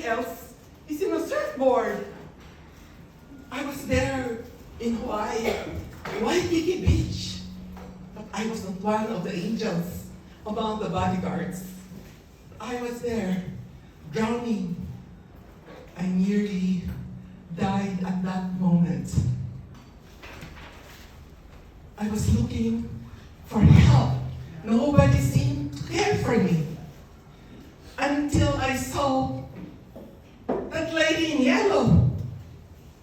everybody else is in a surfboard. I was there in Hawaii, Waikiki Beach, but I was not one of the angels among the bodyguards. I was there, drowning. I nearly died at that moment. I was looking for help. Nobody seemed to care for me. Until I saw that lady in yellow,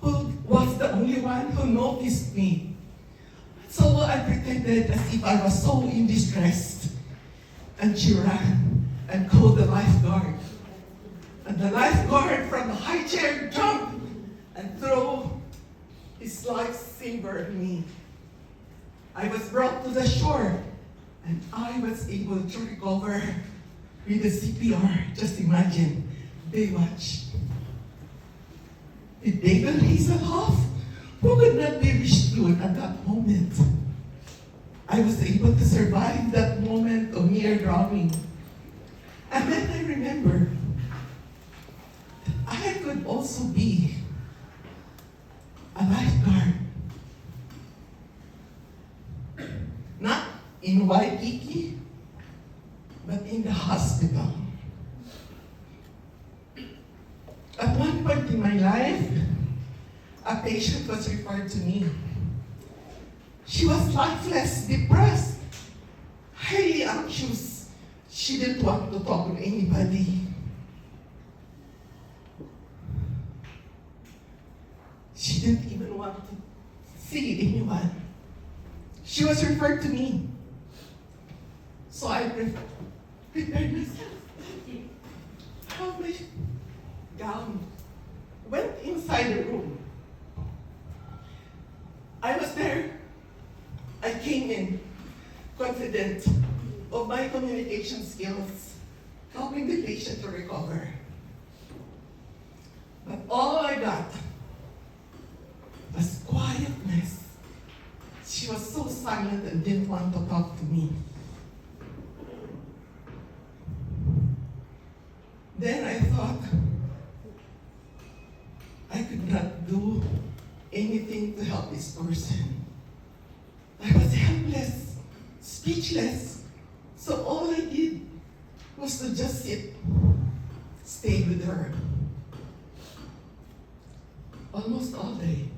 who was the only one who noticed me. So I pretended as if I was so in distress. And she ran and called the lifeguard. And the lifeguard from the high chair jumped and threw his lifesaver at me. I was brought to the shore, and I was able to recover with the CPR. Just imagine, Baywatch. With David Hasselhoff, who could not be rescued at that moment. I was able to survive that moment of near drowning. And then I remembered that I could also be a lifeguard. Not in Waikiki, but in the hospital. At one point in my life, a patient was referred to me. She was lifeless, depressed, highly anxious. She didn't want to talk to anybody. She didn't even want to see anyone. She was referred to me. So I prepared myself. Have my gown. Went inside the room. I was there. I came in confident of my communication skills, helping the patient to recover. But all I got was quietness. She was so silent and didn't want to talk to me. Then I thought I could not do anything to help this person. I was helpless, speechless. So all I did was to just stay with her. Almost all day.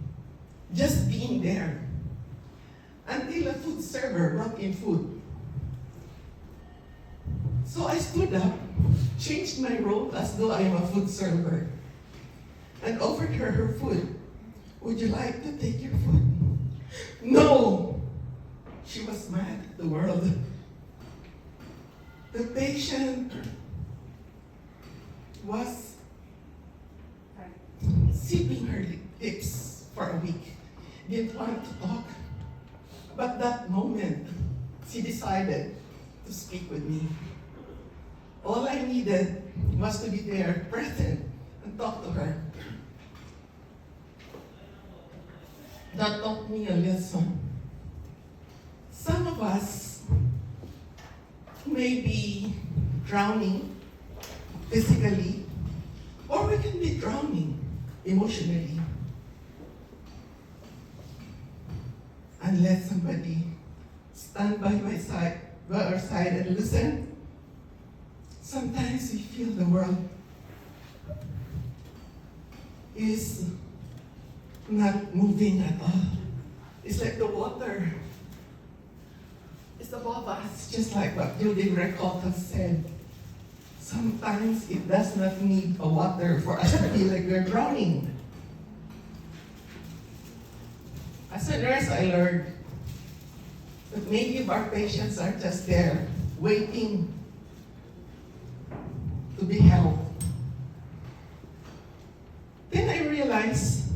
Just being there. Until a food server brought in food. So I stood up, changed my role as though I am a food server, and offered her her food. Would you like to take your food? No! She was mad at the world. The patient was sipping her lips for a week. Didn't want to talk. But that moment, she decided to speak with me. All I needed was to be there, present, and talk to her. That taught me a lesson. Some of us may be drowning physically, or we can be drowning emotionally. Unless somebody stand by our side and listen, sometimes we feel the world is not moving at all. It's like the water is above us, just like what Judy Recolta said. Sometimes it does not need a water for us to feel like we're drowning. As a nurse, I learned that many of our patients are just there, waiting to be helped. Then I realized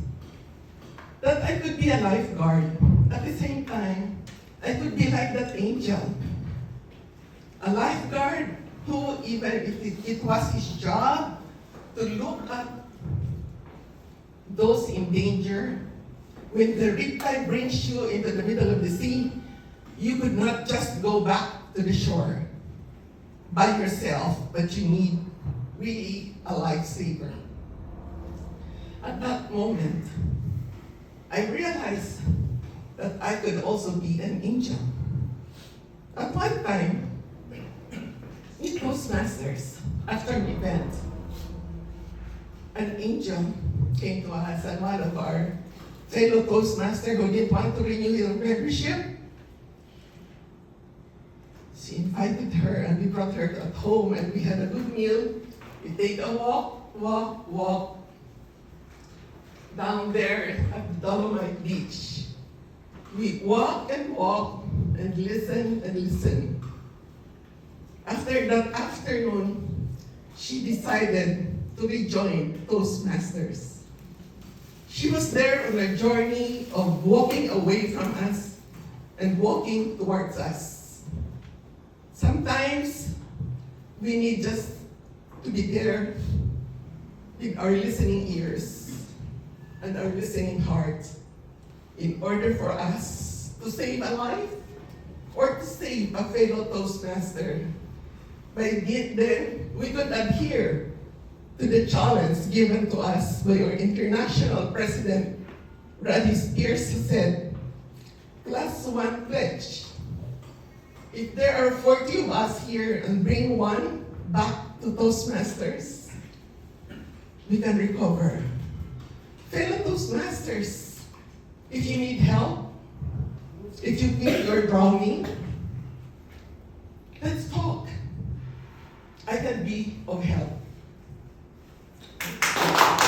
that I could be a lifeguard. At the same time, I could be like that angel. A lifeguard who, even if it was his job to look at those in danger, when the riptide brings you into the middle of the sea, you could not just go back to the shore by yourself, but you need really a lifesaver. At that moment, I realized that I could also be an angel. At one time, in Toastmasters, after an event, an angel came to us, and one of our fellow Toastmaster who didn't want to renew his membership, she invited her and we brought her at home and we had a good meal. We take a walk down there at the Dolomite Beach. We walk and listen. After that afternoon, she decided to rejoin Toastmasters. She was there on a journey of walking away from us and walking towards us. Sometimes we need just to be there with our listening ears and our listening heart in order for us to save a life or to save a fellow Toastmaster. By then, we could adhere to the challenge given to us by our international president, Roddy Spears, who said, +1 pledge. If there are 40 of us here and bring one back to Toastmasters, we can recover. Fellow Toastmasters, if you need help, if you feel you're drowning, let's talk. I can be of help.